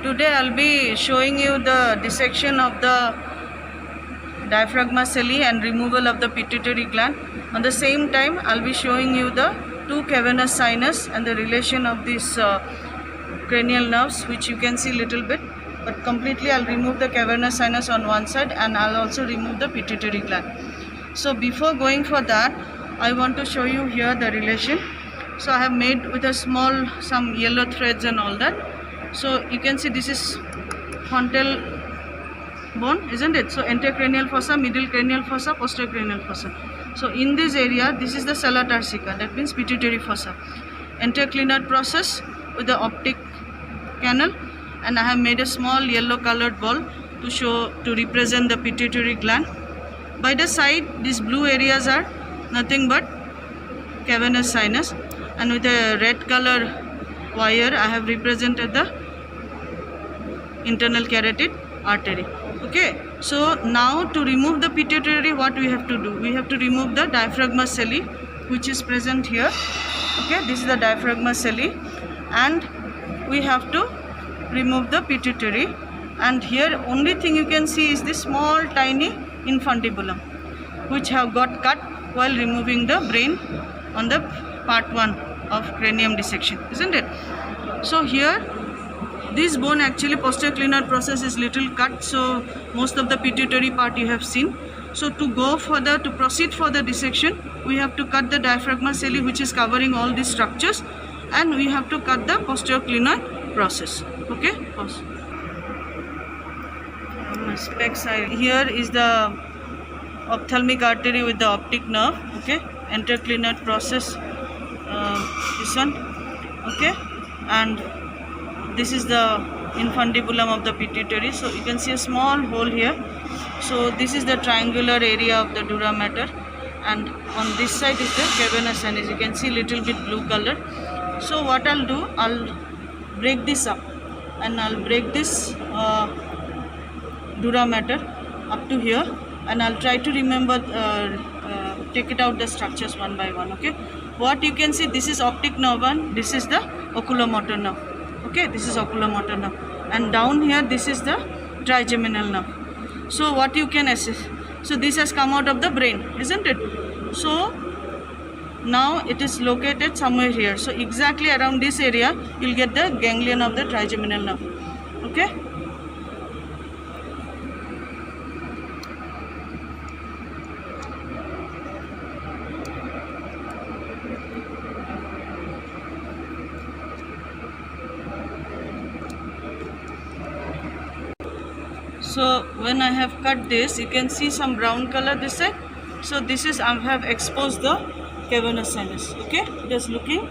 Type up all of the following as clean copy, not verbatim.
Today I'll be showing you the dissection of the diaphragma celli and removal of the pituitary gland. On the same time, I'll be showing you the two cavernous sinus and the relation of these cranial nerves, which you can see little bit. But completely I'll remove the cavernous sinus on one side and I'll also remove the pituitary gland. So before going for that, I want to show you here the relation. So I have made with a small some yellow threads and all that. So you can see this is frontal bone, isn't it? So anterocranial fossa, middle cranial fossa, posterior cranial fossa. So in this area, this is the sella turcica, that means pituitary fossa. Anteroclinoid process with the optic canal, and I have made a small yellow colored ball to represent the pituitary gland. By the side, these blue areas are nothing but cavernous sinus, and with a red color wire I have represented the internal carotid artery. Okay, so now to remove the pituitary, what we have to do? We have to remove the diaphragma celli, which is present here. Okay, this is the diaphragma celli, and we have to remove the pituitary. And here only thing you can see is this small tiny infundibulum, which have got cut while removing the brain on the part 1 of cranium dissection, isn't it? So here this bone, actually posterior clinoid process is little cut, so most of the pituitary part you have seen. So to proceed for the dissection, we have to cut the diaphragma celli, which is covering all these structures, and we have to cut the posterior clinoid process. Okay, pause. Specs side. Here is the ophthalmic artery with the optic nerve. Okay, anteroclinoid process, this one. Okay, and this is the infundibulum of the pituitary. So you can see a small hole here. So this is the triangular area of the dura mater, and on this side is the cavernous sinus. You can see little bit blue color. So what I'll do, I'll break this up, and I'll break this dura mater up to here, and I'll try to remember, take it out the structures one by one. Okay, what you can see, this is optic nerve and this is the oculomotor nerve. Okay, this is oculomotor nerve, and down here this is the trigeminal nerve. So what you can assess, so this has come out of the brain, isn't it? So now it is located somewhere here. So exactly around this area you'll get the ganglion of the trigeminal nerve. Okay, so when I have cut this, you can see some brown color this side. So this is, I have exposed the cavernous sinus. Okay, it is looking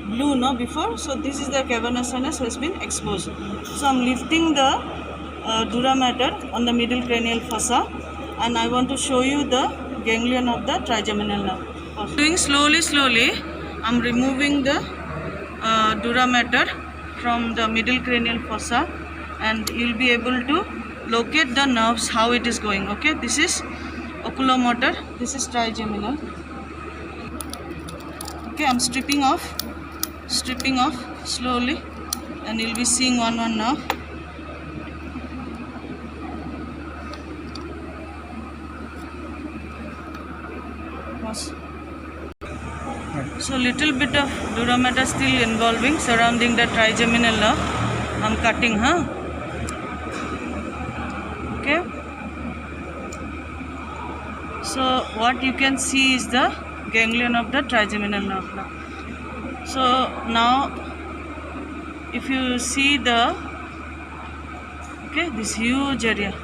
blue now before. So this is the cavernous sinus has been exposed. So I'm lifting the dura mater on the middle cranial fossa, and I want to show you the ganglion of the trigeminal nerve. Doing slowly, I'm removing the dura mater from the middle cranial fossa, and you'll be able to locate the nerves, how it is going. Okay, this is oculomotor, this is trigeminal. Okay, I'm stripping off slowly, and you'll be seeing one nerve. So little bit of dura mater still involving surrounding the trigeminal nerve. I'm cutting, Okay, so what you can see is the ganglion of the trigeminal nerve now. So now if you see the, okay, this huge area,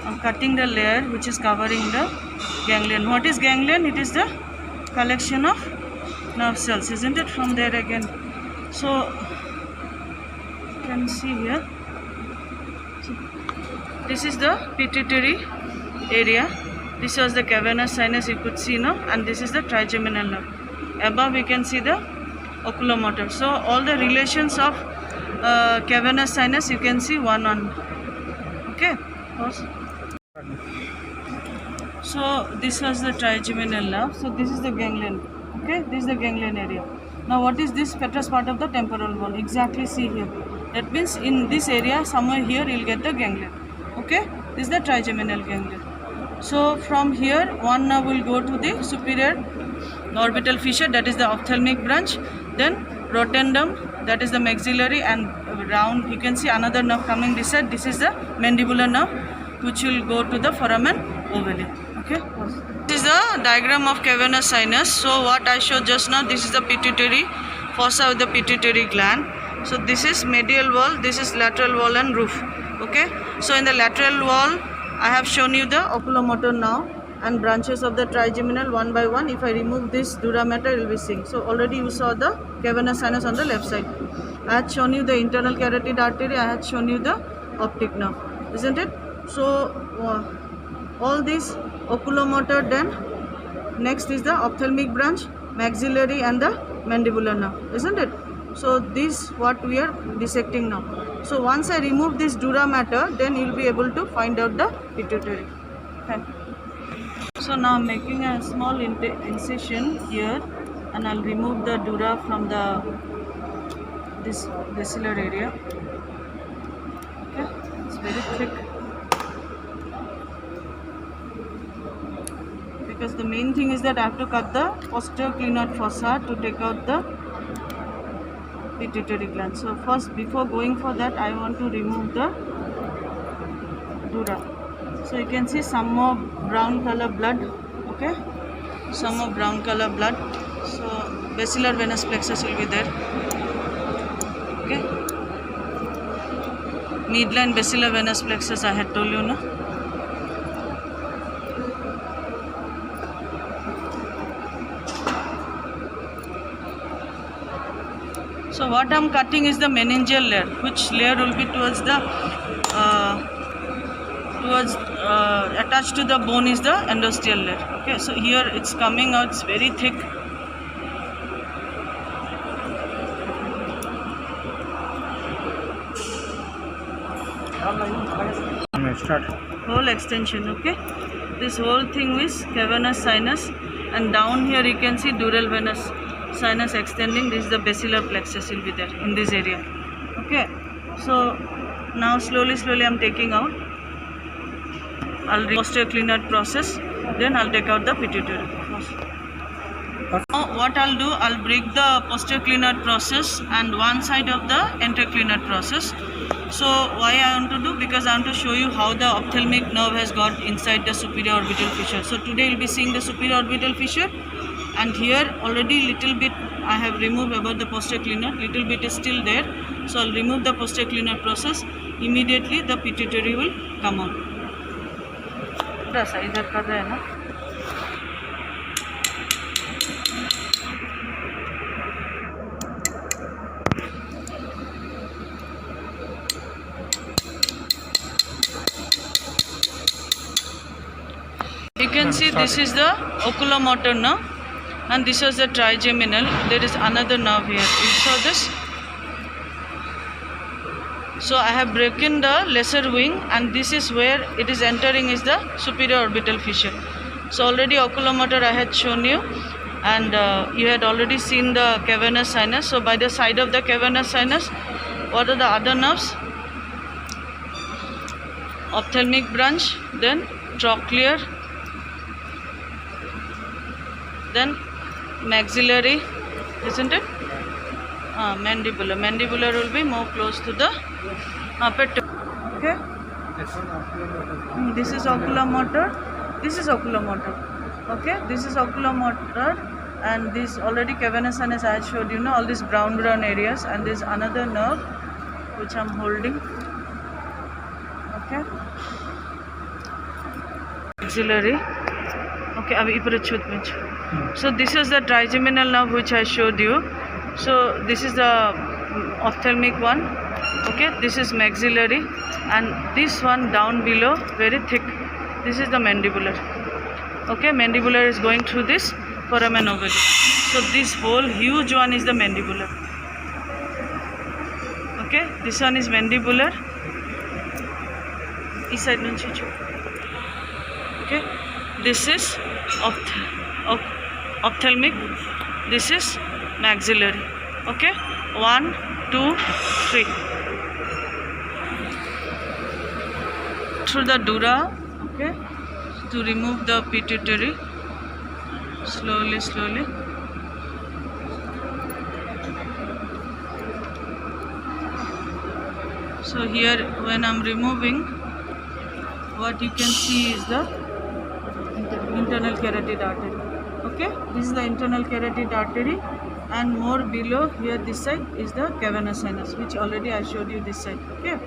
I'm cutting the layer which is covering the ganglion. What is ganglion? It is the collection of nerve cells, isn't it? From there again. So can see here, so this is the pituitary area, this was the cavernous sinus you could see now, and this is the trigeminal nerve. Above we can see the oculomotor. So all the relations of cavernous sinus you can see one on. Okay, pause. So this was the trigeminal nerve. So this is the ganglion. Okay, this is the ganglion area. Now what is this petrous part of the temporal wall? Exactly, see here. That means in this area, somewhere here, you'll get the ganglion. Okay, this is the trigeminal ganglion. So from here, one nerve will go to the superior orbital fissure, that is the ophthalmic branch. Then rotundum, that is the maxillary, and round you can see another nerve coming this side. This is the mandibular nerve, which will go to the foramen ovale. Okay. This is the diagram of cavernous sinus. So what I showed just now, this is the pituitary fossa with the pituitary gland. So this is medial wall, this is lateral wall and roof. Okay. So in the lateral wall, I have shown you the oculomotor now and branches of the trigeminal one by one. If I remove this dura mater, it will be seen. So already you saw the cavernous sinus on the left side. I had shown you the internal carotid artery. I had shown you the optic nerve, isn't it? So all these oculomotor, then next is the ophthalmic branch, maxillary and the mandibular nerve, isn't it? So this what we are dissecting now. So once I remove this dura mater, then you will be able to find out the pituitary. Okay. So now I am making a small incision here, and I will remove the dura from this basilar area. Okay, it's very thick. Because the main thing is that I have to cut the posterior clinoid fossa to take out the pituitary gland. So first, before going for that, I want to remove the dura. So you can see some more brown color blood. Okay, some more brown color blood. So basilar venous plexus will be there. Okay, midline basilar venous plexus I had told you, no? So what I am cutting is the meningeal layer, which layer will be towards the attached to the bone is the endosteal layer. Okay, so here it's coming out, it's very thick. Start. Whole extension. Okay, this whole thing is cavernous sinus, and down here you can see dural venous sinus extending. This is the basilar plexus will be there in this area. Okay, so now slowly I am taking out. I'll posterior clinoid process, then I'll take out the pituitary. Now what I'll do, I'll break the posterior clinoid process and one side of the anterior clinoid process. So why I want to do? Because I want to show you how the ophthalmic nerve has got inside the superior orbital fissure. So today we'll be seeing the superior orbital fissure, and here already little bit I have removed about the posterior clinoid, little bit is still there. So I'll remove the posterior clinoid process. Immediately the pituitary will come out. इधर कर रहे हैं ना. You can see this is the oculomotor nerve, and this is the trigeminal. There is another nerve here. You saw this? So I have broken the lesser wing, and this is where it is entering is the superior orbital fissure. So already oculomotor I had shown you, and you had already seen the cavernous sinus. So by the side of the cavernous sinus, what are the other nerves? Ophthalmic branch, then trochlear, then maxillary, isn't it? Mandibular. Mandibular will be more close to the pituitary. Okay. This is oculomotor. This is oculomotor. Okay. This is oculomotor, and this already cavernous sinus I showed you, know, all these brown areas, and this another nerve which I'm holding. Okay. Maxillary. Okay. So this is the trigeminal nerve which I showed you. So this is the ophthalmic one. Okay, this is maxillary, and this one down below very thick, this is the mandibular. Okay, mandibular is going through this foramen ovale. So this whole huge one is the mandibular. Okay, this one is mandibular. This side nunchi. Okay, this is ophthalmic. This is maxillary. Okay, 1, 2, 3. Through the dura, okay, to remove the pituitary. Slowly, slowly. So here, when I'm removing, what you can see is the internal carotid artery. Okay, this is the internal carotid artery, and more below here, this side is the cavernous sinus, which already I showed you this side. Okay,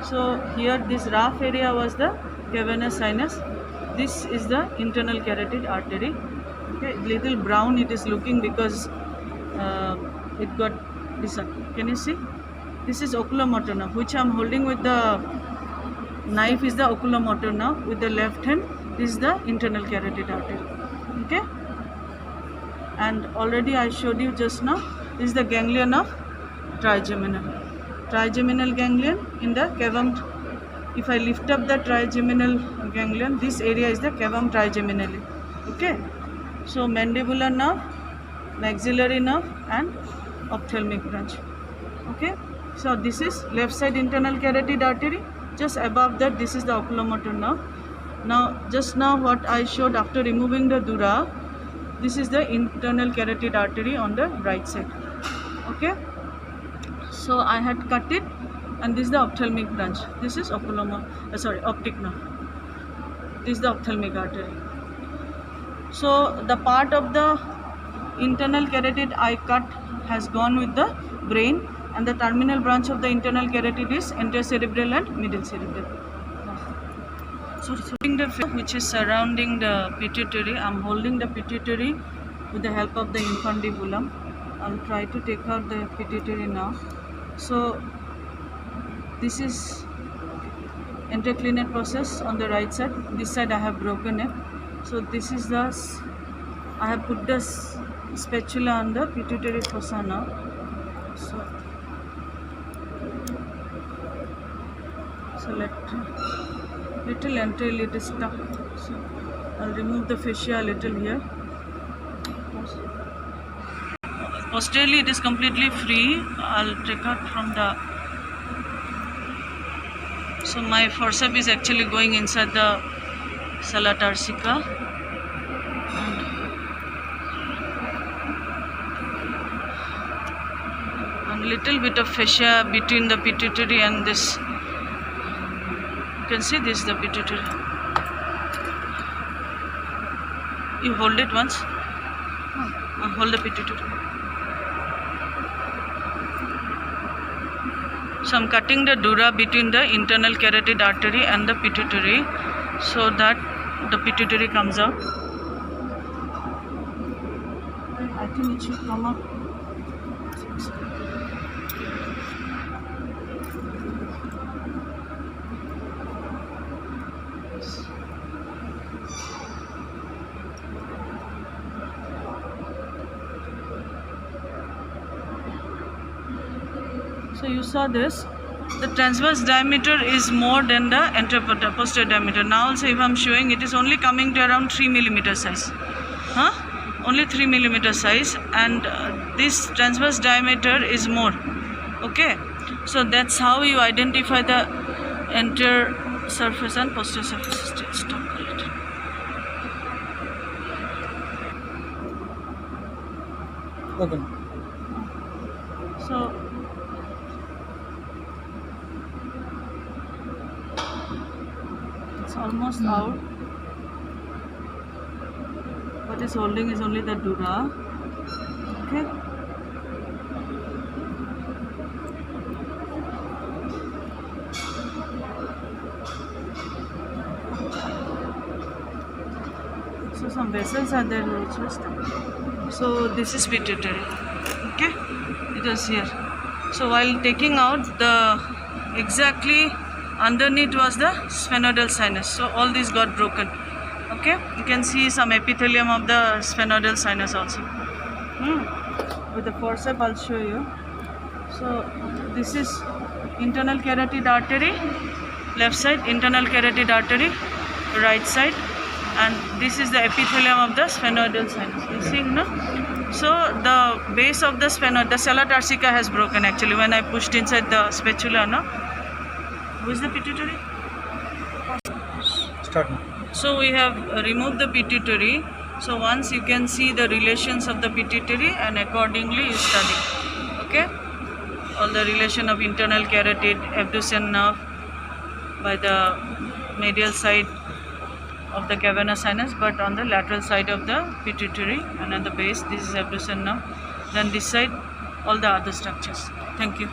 so here this rough area was the cavernous sinus. This is the internal carotid artery. Okay, little brown it is looking because it got this one. Can you see? This is oculomotor nerve, which I am holding with the knife is the oculomotor nerve. With the left hand, this is the internal carotid artery. Okay, and already I showed you just now, this is the ganglion of trigeminal ganglion in the cavum. If I lift up the trigeminal ganglion, this area is the cavum trigeminale. Okay, so mandibular nerve, maxillary nerve, and ophthalmic branch. Okay, so this is left side internal carotid artery. Just above that, this is the oculomotor nerve. Now, just now what I showed after removing the dura, this is the internal carotid artery on the right side. Okay, so I had cut it, and this is the ophthalmic branch. This is optic nerve. This is the ophthalmic artery. So the part of the internal carotid I cut has gone with the brain, and the terminal branch of the internal carotid is anterocerebral and middle cerebral. So the which is surrounding the pituitary, I am holding the pituitary with the help of the infundibulum. I will try to take out the pituitary now. So this is interclinate process on the right side. This side I have broken it. So this is the, I have put the spatula on the pituitary fossa now. So little entrail it is stuck. So I'll remove the fascia a little here. Posteriorly it is completely free. I'll take out from the. So my forceps is actually going inside the sala turcica. And little bit of fascia between the pituitary and this. You can see this is the pituitary. You hold it once. Hold the pituitary. So I am cutting the dura between the internal carotid artery and the pituitary, so that the pituitary comes out. I think it should come up. So you saw this, the transverse diameter is more than the posterior diameter. Now also if I am showing, it is only coming to around 3 mm size. Only 3 mm size, and this transverse diameter is more. Okay, so that's how you identify the anterior surface and posterior surface. Stop it. Okay. So it's almost out. What is holding is only the dura. Okay. So some vessels are there which was stuck. So this is pituitary. Okay, it is here. So while taking out, the exactly underneath was the sphenoidal sinus. So all these got broken. Okay, you can see some epithelium of the sphenoidal sinus also. With the forceps I'll show you. So this is internal carotid artery, left side, internal carotid artery, right side, and this is the epithelium of the sphenoidal sinus. You see, no? So the base of the sphenoid, the sella tarsica has broken actually when I pushed inside the spatula, no? Who is the pituitary? Start now. So we have removed the pituitary. So once you can see the relations of the pituitary and accordingly you study. Okay? All the relation of internal carotid, abducens nerve by the medial side of the cavernous sinus, but on the lateral side of the pituitary, and at the base this is abducens nerve. Then this side all the other structures. Thank you.